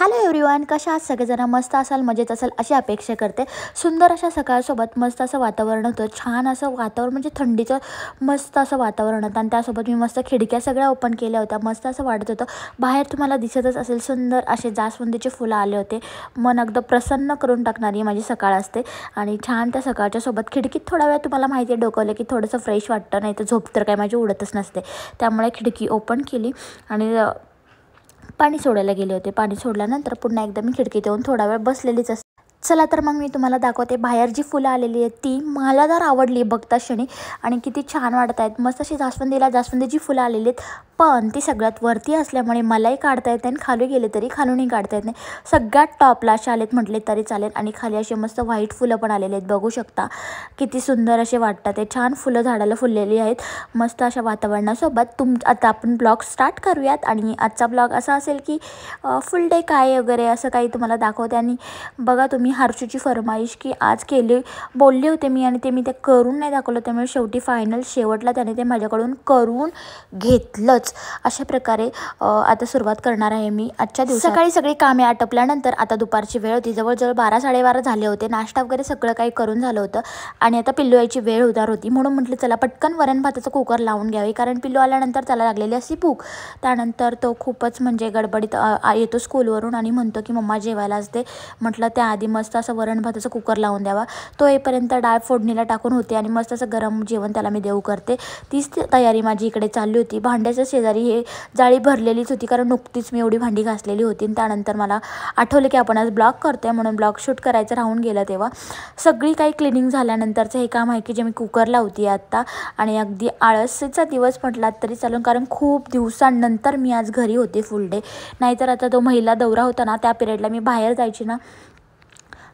Hello everyone, कशा आहात सगळेजण? मस्त असाल, मजेत असाल अशी अपेक्षा करते. सुंदर अशा सकाळसोबत मस्त असं वातावरण होतं. छान असं वातावरण म्हणजे थंडीचं मस्त असं वातावरण होतं आणि त्यासोबत मी मस्त खिडक्या सगळ्या ओपन केल्या होत्या. मस्त असं वाटत होतं. बाहेर तुम्हाला दिसतच असेल सुंदर असे जास्वंदीचे फुलं आले होते. मन अगदी प्रसन्न करून टाकणारी माझी सकाळ असते आणि छान त्या सकाळच्या सोबत खिडकीत थोडा वेळ तुम्हाला माहिती आहे डोकवलं की थोडंसं फ्रेश वाटतं, नाही तर झोप तर काय माझी उडतच नसते. त्यामुळे खिडकी ओपन केली आणि पाणी सोडायला गेले होते. पाणी सोडल्यानंतर पुन्हा एकदा मी खिडकीत येऊन थोडा वेळ बसलेलीच असते. चला तर मग मी तुम्हाला दाखवते बाहेर जी फुलं आलेली आहेत ती मला तर आवडली बघताच क्षणी आणि किती छान वाटत आहेत. मस्त अशी जास्वंदीची फुलं आलेली आहेत, पण ती सगळ्यात वरती असल्यामुळे मलाही काढता येत नाही आणि खाली गेले तरी खालूनही काढता येत नाही. सगळ्यात टॉपला असे आलेत म्हटले तरी चालेल आणि खाली असे मस्त व्हाईट फुलं पण आलेले आहेत. बघू शकता किती सुंदर असे वाटतात. ते छान फुलं झाडाला फुललेली आहेत. मस्त अशा वातावरणासोबत आता आपण ब्लॉग स्टार्ट करूयात आणि आजचा ब्लॉग असा असेल की फुल डे काय वगैरे असं काही तुम्हाला दाखवते. आणि बघा तुम्ही हर्षूची फरमाईश की आज बोलले होते मी आणि ते ते करून नाही दाखवलं, त्यामुळे शेवटी शेवटला त्याने ते माझ्याकडून करून घेतलंच. अशा प्रकारे आता सुरुवात करणार आहे मी आजच्या दिवसात. सकाळी सगळी कामे आटपल्यानंतर आता दुपारची वेळ होती. जवळजवळ 12-12:30 झाले होते. नाश्ता वगैरे सगळं काही करून झालं होतं आणि आता पिल्लू यायची वेळ उदार होती, म्हणून म्हटलं चला पटकन वरण भाताचं कुकर लावून घ्यावे, कारण पिल्लू आल्यानंतर त्याला लागलेली असती भूक. त्यानंतर तो खूपच म्हणजे गडबडीत येतो स्कूलवरून आणि म्हणतो की मम्मा जेवायला असते. म्हटलं त्याआधी मस्त असं वरण भाताचं कुकर लावून द्यावा. तो येईपर्यंत डाळ फोडणीला टाकून होते आणि मस्त असं गरम जेवण त्याला मी देऊ करते. तीच तयारी माझी इकडे चालली होती. भांड्याच्या शेजारी हे जाळी भरलेलीच होती, कारण नुकतीच मी एवढी भांडी घासलेली होती. त्यानंतर मला आठवलं की आपण आज ब्लॉग करतोय म्हणून ब्लॉग शूट करायचं राहून गेलं. तेव्हा सगळी काही क्लिनिंग झाल्यानंतरचं हे काम आहे की जे मी कुकर लावते आत्ता. आणि अगदी आळसीचा दिवस म्हटलात तरी चालून, कारण खूप दिवसांनंतर मी आज घरी होते फुल डे. नाहीतर आता तो महिला दौरा होता ना, त्या पिरियडला मी बाहेर जायची ना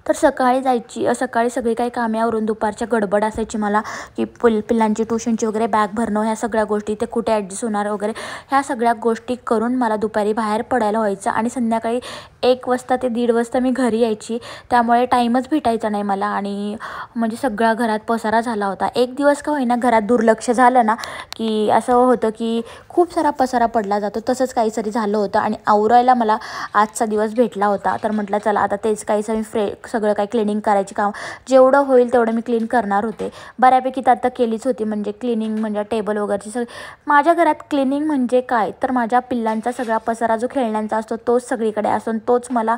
तर सकाळी सगळी काही काम्यावरून दुपारच्या गडबड असायची मला की पिल्लांची ट्यूशनची वगैरे बॅग भरणं, ह्या सगळ्या गोष्टी ते कुठे ॲडजस्ट होणार वगैरे ह्या सगळ्या गोष्टी करून मला दुपारी बाहेर पडायला व्हायचं आणि संध्याकाळी 1 वाजता ते 1:30 वाजता मी घरी यायची. त्यामुळे टाईमच भेटायचा नाही मला आणि म्हणजे सगळा घरात पसारा झाला होता. एक दिवस का होईना घरात दुर्लक्ष झालं ना की असं होतं की खूप सारा पसारा पडला जातो. तसंच काहीतरी झालं होतं आणि आवरायला मला आजचा दिवस भेटला होता. तर म्हटलं चला आता तेच काहीसं मी सगळं काही क्लिनिंग करायची काम जेवढं होईल तेवढं मी क्लीन करणार होते. बऱ्यापैकी तर आता केलीच होती. म्हणजे क्लिनिंग म्हणजे टेबल वगैरेची सगळी माझ्या घरात क्लिनिंग म्हणजे काय तर माझ्या पिल्लांचा सगळा पसारा जो खेळण्यांचा असतो तोच सगळीकडे असतो. तोच मला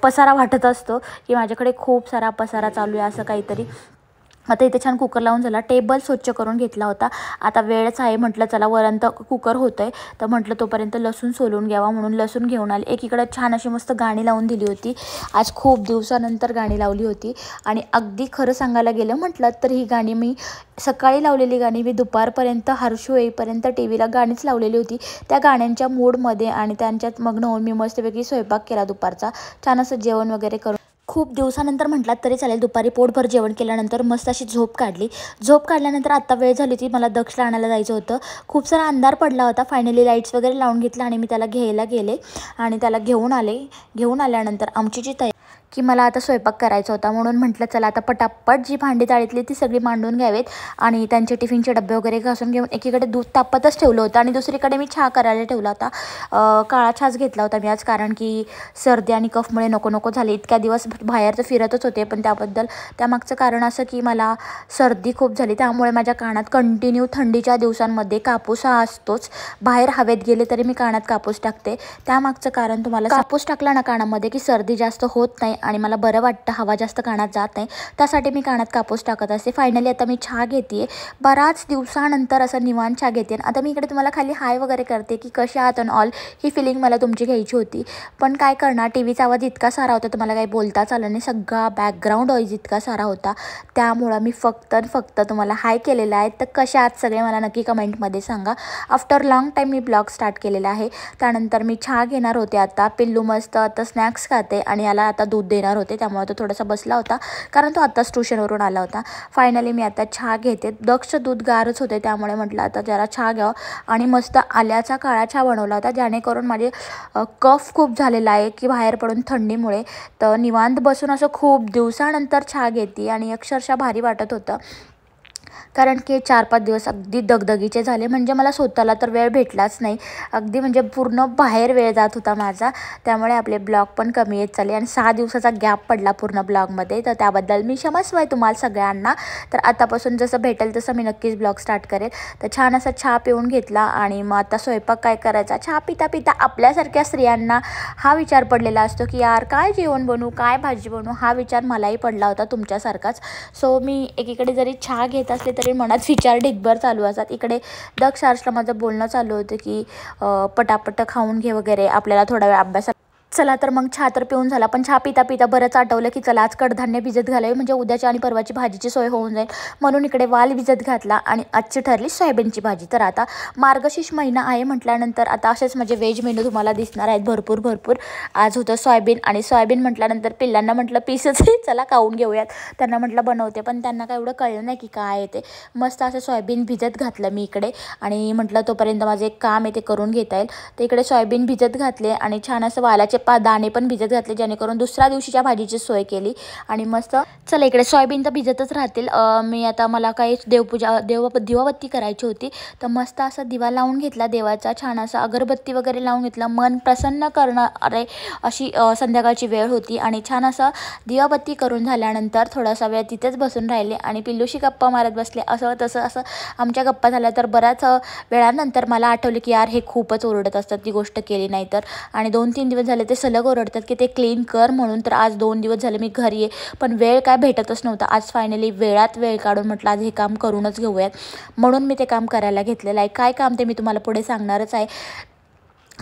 पसारा वाटत असतो की माझ्याकडे खूप सारा पसारा चालू आहे असं काहीतरी. आता इथे छान कुकर लावून झाला. टेबल स्वच्छ करून घेतला होता. आता वेळच आहे म्हटलं चला वरण तर कुकर होतं आहे तर म्हटलं तोपर्यंत लसूण सोलून घ्यावा, म्हणून लसूण घेऊन आले. एकीकडं छान अशी मस्त गाणी लावून दिली होती. आज खूप दिवसानंतर गाणी लावली होती आणि अगदी खरं सांगायला गेलं म्हटलं तर ही गाणी मी सकाळी लावलेली गाणी मी दुपारपर्यंत हर्षू येईपर्यंत टी व्हीला गाणीच लावलेली होती. त्या गाण्यांच्या मूडमध्ये आणि त्यांच्यात मग्न होऊन मी मस्तपैकी स्वयंपाक केला दुपारचा. छान असं जेवण वगैरे करून खूप दिवसानंतर म्हटलात तरी चालेल दुपारी पोटभर जेवण केल्यानंतर मस्त अशी झोप काढल्यानंतर आत्ता वेळ झाली होती. मला दक्षला आणायला जायचं होतं. खूप सारा अंधार पडला होता. फायनली लाईट्स वगैरे लावून घेतला आणि मी त्याला घ्यायला गेले आणि त्याला घेऊन आल्यानंतर आमची जी तयारी की मला आता स्वयंपाक करायचा होता, म्हणून म्हटलं चला आता पटापट जी भांडी जाळीतली ती सगळी मांडून घ्यावेत आणि त्यांचे टिफिनचे डबे वगैरे घासून घेऊन एकीकडे दूध तापतच ठेवलं होतं आणि दुसरीकडे मी चहा करायला ठेवला होता. काळा चहाच घेतला होता मी आज, कारण की सर्दी आणि कफमुळे नको झाले. इतक्या दिवस बाहेर तर फिरतच होते, पण त्यामागचं कारण असं की मला सर्दी खूप झाली. त्यामुळे माझ्या कानात कंटिन्यू थंडीच्या दिवसांमध्ये कापूस हा असतोच. बाहेर हवेत गेले तरी मी कानात कापूस टाकते. त्यामागचं कारण तुम्हाला कापूस टाकला ना कानामध्ये की सर्दी जास्त होत नाही आणि मला बरं वाटतं, हवा जास्त कानात जात नाही, त्यासाठी मी कानात कापूस टाकत असते. फायनली आता मी चहा घेते. बराच दिवसानंतर असं निवांत चहा घेते. आता मी इकडे तुम्हाला खाली हाय वगैरे करते की कशी आहात अन ऑल, ही फिलिंग मला तुमची घ्यायची होती. पण काय करणार, टी व्हीचा आवाज इतका सारा होता तर मला काही बोलताच आलं नाही. सगळा बॅकग्राऊंड नॉईज इतका सारा होता. त्यामुळं मी फक्त तुम्हाला हाय केलेला आहे. तर कशा आहात सगळे मला नक्की कमेंटमध्ये सांगा. आफ्टर लॉंग टाईम मी ब्लॉग स्टार्ट केलेला आहे. त्यानंतर मी चहा घेणार होते. आता पिल्लू मस्त आता स्नॅक्स खाते आणि याला आता दूध देणार होते, त्यामुळे तो थोडासा बसला होता कारण तो आत्ताच ट्यूशनवरून आला होता. फायनली मी आता चहा घेते. दक्ष दूध गारच होते त्यामुळे म्हटलं आता जरा चहा घ्यावं आणि मस्त आल्याचा काळा चहा बनवला होता, जेणेकरून माझे कफ खूप झालेला आहे की बाहेर पडून थंडीमुळे. तर निवांत बसून असं खूप दिवसानंतर चहा घेते आणि अक्षरशः भारी वाटत होतं. कारण की 4-5 दिवस अगदी दगदगीचे झाले. म्हणजे मला स्वतःला तर वेळ भेटलाच नाही. अगदी म्हणजे पूर्ण बाहेर वेळ जात होता माझा. त्यामुळे आपले ब्लॉग पण कमी येत चालले आणि 6 दिवसाचा गॅप पडला पूर्ण ब्लॉगमध्ये. तर त्याबद्दल मी क्षमस्व आहे तुम्हाला सगळ्यांना. तर आतापासून जसं भेटेल तसं मी नक्कीच ब्लॉग स्टार्ट करेल. तर छान असा चहा पिऊन घेतला आणि मग आता स्वयंपाक काय करायचा. चहा पिता पिता आपल्यासारख्या स्त्रियांना हा विचार पडलेला असतो की यार काय जेवण बनवू, काय भाजी बनवू, हा विचार मलाही पडला होता तुमच्यासारखाच. सो मी एकीकडे जरी चहा घेत असले तरी मनात विचार ढिगभर चालू असतात. इकडे दक्ष हर्षला माझं बोलणं चालू होतं की पटापट खाऊन घे वगैरे, आपल्याला थोडा वेळ अभ्यास. चला तर मग चहा तर पिऊन झाला, पण चहा पिता पिता बरंच आठवलं की चला आज कडधान्य भिजत घालावे, म्हणजे उद्याची आणि परवाची भाजीची सोय होऊन जाईल. म्हणून इकडे वाल भिजत घातला आणि आजची ठरली सोयाबीनची भाजी. तर आता मार्गशीर्ष महिना आहे म्हटल्यानंतर आता असेच म्हणजे व्हेज मेनू तुम्हाला दिसणार आहेत भरपूर भरपूर. आज होतं सोयाबीन, आणि सोयाबीन म्हटल्यानंतर पिल्लांना म्हटलं पीसच चला खाऊन घेऊयात. त्यांना म्हटलं बनवते, पण त्यांना काय एवढं कळलं नाही की काय आहे ते. मस्त असं सोयाबीन भिजत घातलं मी इकडे, आणि म्हटलं तोपर्यंत माझं एक काम आहे ते करून घेता येईल. तर इकडे सोयाबीन भिजत घातले आणि छान असं वालाचे दाणे पण भिजत घातले, जेणेकरून दुसऱ्या दिवशीच्या भाजीची सोय केली. आणि मस्त चला इकडे सोयाबीन तर भिजतच राहतील. मी आता मला काही देवपूजा दिवाबत्ती करायची होती, तर मस्त असा दिवा लावून घेतला देवाचा, छान असा अगरबत्ती वगैरे लावून घेतला. मन प्रसन्न करणारे अशी संध्याकाळची वेळ होती. आणि छान असं दिवाबत्ती करून झाल्यानंतर थोडासा वेळ तिथेच बसून राहिले आणि पिल्लूशी गप्पा मारत बसले. असं तसं असं आमच्या गप्पा झाल्या. तर बऱ्याच वेळानंतर मला आठवलं की यार हे खूपच ओरडत असतात ती गोष्ट केली नाही तर. आणि 2-3 दिवस झाले ते सलग ओरडतात की ते क्लीन कर म्हणून. तर आज 2 दिवस झाले मी घरी आहे, पण वेळ काय भेटतच नव्हता. आज फायनली वेळात वेळ काढून म्हटलं आज हे काम करूनच घेऊयात, म्हणून मी ते काम करायला घेतलेलं आहे. काय काम ते मी तुम्हाला पुढे सांगणारच आहे.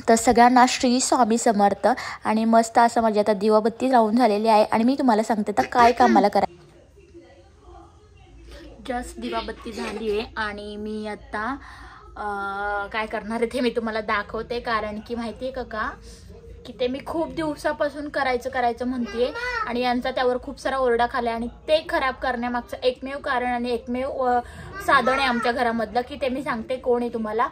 तर सगळ्यांना श्री स्वामी समर्थ. आणि मस्त असं माझी आता दिवाबत्ती लावून झालेली आहे आणि मी तुम्हाला सांगते तर काय काम मला करायचं. जस्ट दिवाबत्ती झाली आहे आणि मी आता काय करणार आहे ते मी तुम्हाला दाखवते. कारण की माहिती आहे का की ते मी खूप दिवसापासून करायचं म्हणते आणि यांचा त्यावर खूप सारा ओरडा खाला. आणि ते खराब करण्यामागचं एकमेव कारण आणि एकमेव साधन आहे आमच्या घरामधलं, की ते मी सांगते कोण आहे तुम्हाला.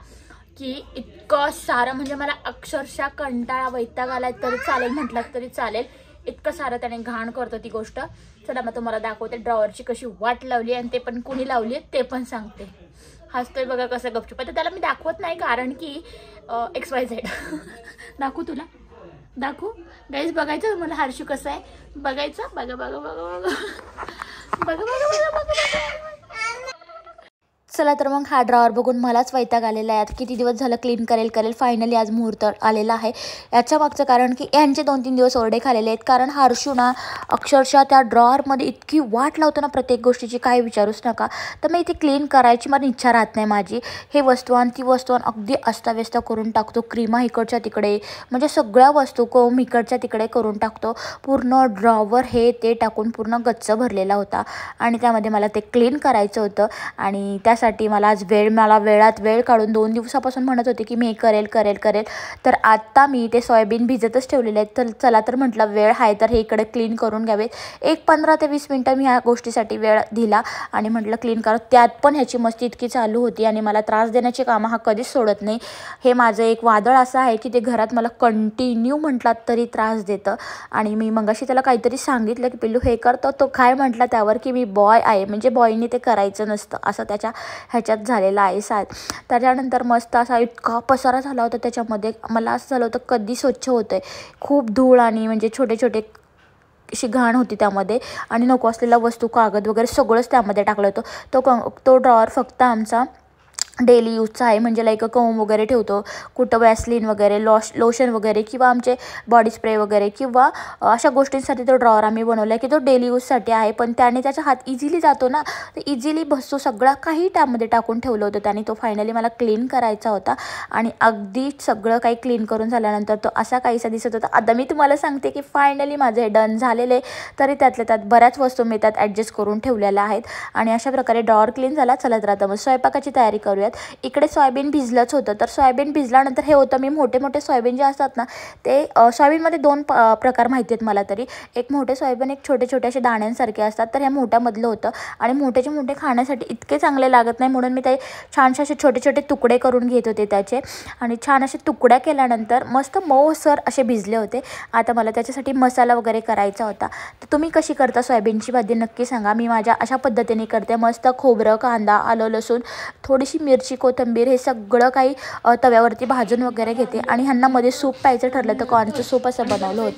की इतकं सारं म्हणजे मला अक्षरशः कंटाळा वैताग आलाय तरी चालेल, म्हटलं तरी चालेल, इतकं सारं त्याने घाण करतो ती गोष्ट. चला मग तुम्हाला दाखवते ड्रॉवरची कशी वाट लावली आणि ते पण कुणी लावली ते पण सांगते. हसतोय बघा कसं गपचूप. आता त्याला मी दाखवत नाही कारण की XYZ दाखवू तुला, दाखवू गाईज, बघायचं मला हर्षू कसं आहे बघायचं. बघा बघा बघा बघा बघा बघा बघा बघा. चला तर मग हा ड्रॉवर बघून मलाच वैताग आलेला आहे. आता किती दिवस झालं क्लीन करेल. फायनली आज मुहूर्त आलेला आहे. याच्या मागचं कारण की यांचे 2-3 दिवस ओरडे खालेले आहेत. कारण हर्षू ना अक्षरशः त्या ड्रॉवरमध्ये इतकी वाट लावतो ना प्रत्येक गोष्टीची, काय विचारूच नका. तर मी इथे क्लीन करायची मला इच्छा राहत नाही माझी. हे वस्तू आणि ती वस्तू अगदी अस्ताव्यस्त करून टाकतो. क्रीमा इकडच्या तिकडे, म्हणजे सगळ्या वस्तू कोम इकडच्या तिकडे करून टाकतो. पूर्ण ड्रॉवर हे ते टाकून पूर्ण गच्च भरलेला होता आणि त्यामध्ये मला ते क्लीन करायचं होतं. आणि त्यासाठी मला आज वेळात वेळ काढून 2 दिवसापासून म्हणत होते की मी हे करेल. तर आता मी ते सोयाबीन भिजतच ठेवलेले आहेत. तर चला तर म्हटलं वेळ आहे तर हे इकडे क्लीन करून घ्यावे. एक 15 ते 20 मिनटं मी ह्या गोष्टीसाठी वेळ दिला आणि म्हटलं क्लीन करा. त्यात पण ह्याची मस्ती इतकी चालू होती आणि मला त्रास देण्याची कामं हा कधीच सोडत नाही. हे माझं एक वादळ असं आहे की ते घरात मला कंटिन्यू म्हटलात तरी त्रास देतं. आणि मी मगाशी त्याला काहीतरी सांगितलं की पिल्लू हे करतो, तो काय म्हटला त्यावर की मी बॉय आहे, म्हणजे बॉयनी ते करायचं नसतं, असं त्याच्या ह्याच्यात झालेला आहे त्याच्यानंतर मस्त असा इतका पसारा झाला होता त्याच्यामध्ये. मला असं झालं होतं कधी स्वच्छ होतं आहे. खूप धूळ आणि म्हणजे छोटे अशी घाण होती त्यामध्ये आणि नको असलेल्या वस्तू कागद वगैरे सगळंच त्यामध्ये टाकलं होतं. तो ड्रॉवर फक्त आमचा डेली यूजचा आहे, म्हणजे लाईक कोम वगैरे ठेवतो, कुठं वॅसलीन वगैरे लोशन वगैरे किंवा आमचे बॉडी स्प्रे वगैरे किंवा अशा गोष्टींसाठी तो ड्रॉवर आम्ही बनवला आहे की तो डेली यूजसाठी आहे. पण त्याने त्याचा हात इझिली जातो ना, तर इझिली बसतो. सगळं काही त्यामध्ये टाकून ठेवलं होतं त्याने. तो फायनली मला क्लीन करायचा होता आणि अगदी सगळं काही क्लीन करून झाल्यानंतर तो असा काहीसा दिसत होता. आता मी तुम्हाला सांगते की फायनली माझं हे डन झालेलं आहे. तरी त्यातल्या त्यात बऱ्याच वस्तू मी त्यात ॲडजस्ट करून ठेवलेल्या आहेत आणि अशा प्रकारे ड्रॉवर क्लीन झाला. चला तर आता मग स्वयंपाकाची तयारी करूया. करूयात. इकडे सोयाबीन भिजलंच होतं, तर सोयाबीन भिजल्यानंतर हे होतं, मी मोठे मोठे सोयाबीन जे असतात ना ते सोयाबीनमध्ये 2 प्रकार माहिती आहेत मला तरी. एक मोठे सोयाबीन, एक छोटे छोटे असे दाण्यांसारखे असतात. तर ह्या मोठ्यामधलं होतं आणि मोठेचे मोठे खाण्यासाठी इतके चांगले लागत नाही, म्हणून मी ते छानसे असे छोटे छोटे तुकडे करून घेत होते त्याचे. आणि छान असे तुकड्या केल्यानंतर मस्त मऊसर असे भिजले होते. आता मला त्याच्यासाठी मसाला वगैरे करायचा होता. तर तुम्ही कशी करता सोयाबीनची भाजी नक्की सांगा. मी माझ्या अशा पद्धतीने करते. मस्त खोबरं, कांदा, आलं, लसूण, थोडीशी मिरची, कोथिंबीर हे सगळं काही तव्यावरती भाजून वगैरे घेते. आणि ह्यांना मध्ये सूप प्यायचं ठरलं तर कॉर्नचं सूप असं बनवलं होतं.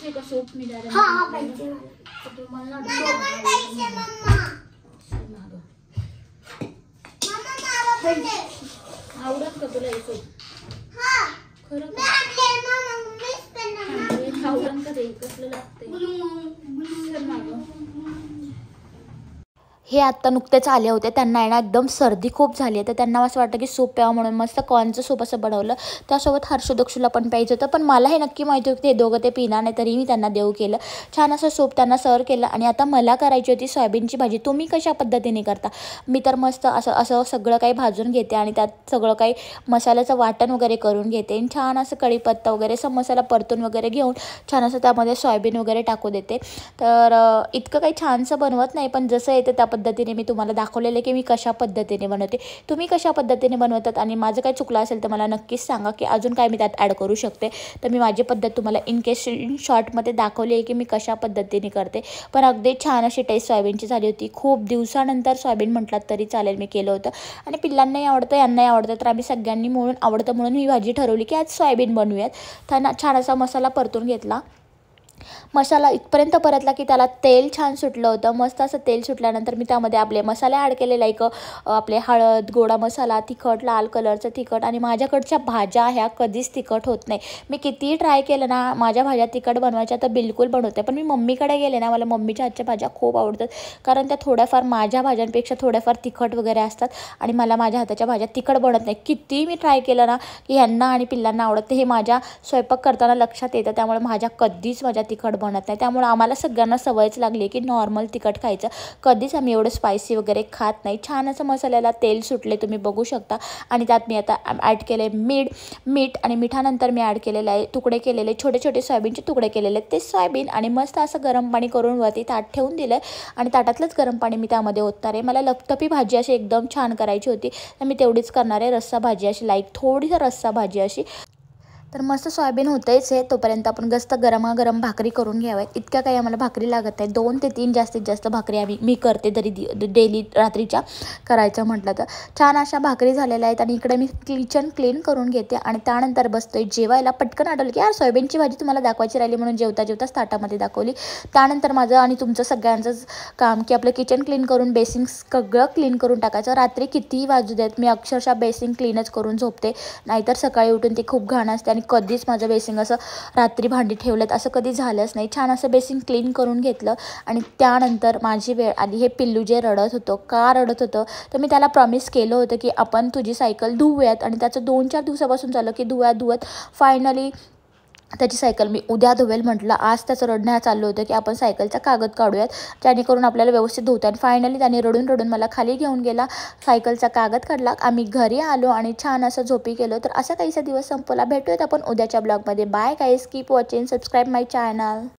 आवडत का तुला सूप? खरं आवडत का ते? कसलं लागतंय? हे आत्ता नुकतेच आले होते, त्यांना आहे ना एकदम सर्दी खूप झाली आहे, तर त्यांना असं वाटतं की सूप प्यावं, म्हणून मस्त कॉर्नचं सूप असं बनवलं. त्यासोबत हर्षदक्षूला पण प्यायचं होतं, पण मला हे नक्की माहिती होतं ते दोघं ते पिणार नाही, तरी मी त्यांना देऊ केलं. छान असं सूप त्यांना सर्व केलं. आणि आता मला करायची होती सोयाबीनची भाजी. तुम्ही कशा पद्धतीने करता? मी तर मस्त असं सगळं काही भाजून घेते आणि त्यात सगळं काही मसाल्याचं वाटण वगैरे करून घेते. छान असं कढीपत्ता वगैरे असं मसाला परतून वगैरे घेऊन छान असं त्यामध्ये सोयाबीन वगैरे टाकू देते. तर इतकं काही छानसं बनवत नाही, पण जसं येतं त्या पद्धतीने मी तुम्हाला दाखवलेलं की मी कशा पद्धतीने बनवते. तुम्ही कशा पद्धतीने बनवतात आणि माझं काही चुकलं असेल तर मला नक्कीच सांगा की अजून काय मी त्यात ॲड करू शकते. तर मी माझी पद्धत तुम्हाला इन शॉर्टमध्ये दाखवली आहे की मी कशा पद्धतीने करते. पण अगदी छान अशी टेस्ट सोयाबीनची झाली होती. खूप दिवसानंतर सोयाबीन म्हटलात तरी चालेल मी केलं होतं. आणि पिल्लांनाही आवडतं, यांनाही आवडतं, तर आम्ही सगळ्यांनी म्हणून आवडतं म्हणून ही भाजी ठरवली की आज सोयाबीन बनवूयात. त्यांना छान असा मसाला परतून घेतला. मसाला इथपर्यंत परतला की त्याला तेल छान सुटलं होतं. मस्त असं तेल सुटल्यानंतर मी त्यामध्ये आपले मसाले ॲड केले, लाईक आपले हळद, गोडा मसाला, तिखट, लाल कलरचं तिखट. आणि माझ्याकडच्या भाज्या ह्या कधीच तिखट होत नाही. मी कितीही ट्राय केलं ना माझ्या भाज्या तिखट बनवायच्या तर बिलकुल बनवते, पण मी मम्मीकडे गेले ना मला मम्मीच्या हातच्या भाज्या खूप आवडतात, कारण त्या थोड्याफार माझ्या भाज्यांपेक्षा थोड्याफार तिखट वगैरे असतात. आणि मला माझ्या हाताच्या भाज्या तिखट बनत नाही. कितीही मी ट्राय केलं ना की ह्यांना आणि पिल्लांना आवडतं, हे माझ्या स्वयंपाक करताना लक्षात येतं. त्यामुळे माझ्या कधीच माझ्या तिखट बनत नाही. त्यामुळे आम्हाला सगळ्यांना सवयच लागली की नॉर्मल तिखट खायचं, कधीच आम्ही एवढं स्पायसी वगैरे खात नाही. छान असं मसाल्याला तेल सुटले तुम्ही बघू शकता. आणि त्यात मी आता ॲड केले मीठ आणि मिठानंतर मी ॲड केलेलं आहे तुकडे केलेले छोटे छोटे सोयाबीनचे तुकडे केलेले ते सोयाबीन. आणि मस्त असं गरम पाणी करून वरती ताट ठेवून दिलं आणि ताटातलंच गरम पाणी मी त्यामध्ये ओतणार आहे. मला लपतपी भाजी अशी एकदम छान करायची होती, तर मी तेवढीच करणार आहे. रस्सा भाजी अशी, लाईक थोडीसं रस्सा भाजी अशी. तर मस्त सोयाबीन होतंच आहे तोपर्यंत आपण मस्त गरमागरम भाकरी करून घ्याव्यात. इतक्या काही आम्हाला भाकरी लागत नाही, 2 ते 3 जास्तीत जास्त भाकरी मी करते तरी डेली रात्रीच्या करायचं म्हटलं तर. छान अशा भाकरी झालेल्या आहेत. आणि इकडे मी किचन क्लीन करून घेते आणि त्यानंतर बसतोय जेवायला. पटकन आठवलं की यार सोयाबीनची भाजी तुम्हाला दाखवायची राहिली, म्हणून जेवता जेवताच ताटामध्ये दाखवली. त्यानंतर माझं आणि तुमचं सगळ्यांचंच काम की आपलं किचन क्लीन करून बेसिंग सगळं क्लीन करून टाकायचं. रात्री कितीही वाजू देत मी अक्षरशः बेसिंग क्लीनच करून झोपते, नाहीतर सकाळी उठून ती खूप घाण असते. आणि कधीच माझं बेसिंग असं रात्री भांडी ठेवलेत असं कधी झालंच नाही. छान असं बेसिंग क्लीन करून घेतलं. आणि त्यानंतर माझी वेळ आली. हे पिल्लू जे रडत होतं, का रडत होतं तर मी त्याला प्रॉमिस केलं होतं की आपण तुझी सायकल धुवूयात. आणि त्याचं 2-4 दिवसापासून झालं की धुवत फायनली त्याची सायकल मी उद्या धुवेल म्हटलं. आज त्याचं रडणं चाललं होतं की आपण सायकलचा कागद काढूयात जेणेकरून आपल्याला व्यवस्थित धुता. आणि फायनली त्याने रडून मला खाली घेऊन गेला, सायकलचा कागद काढला, आम्ही घरी आलो आणि छान असं झोपी गेलो. तर असा काहीसा दिवस संपला. भेटूयात आपण उद्याच्या ब्लॉगमध्ये. Bye guys, keep watching, subscribe my channel.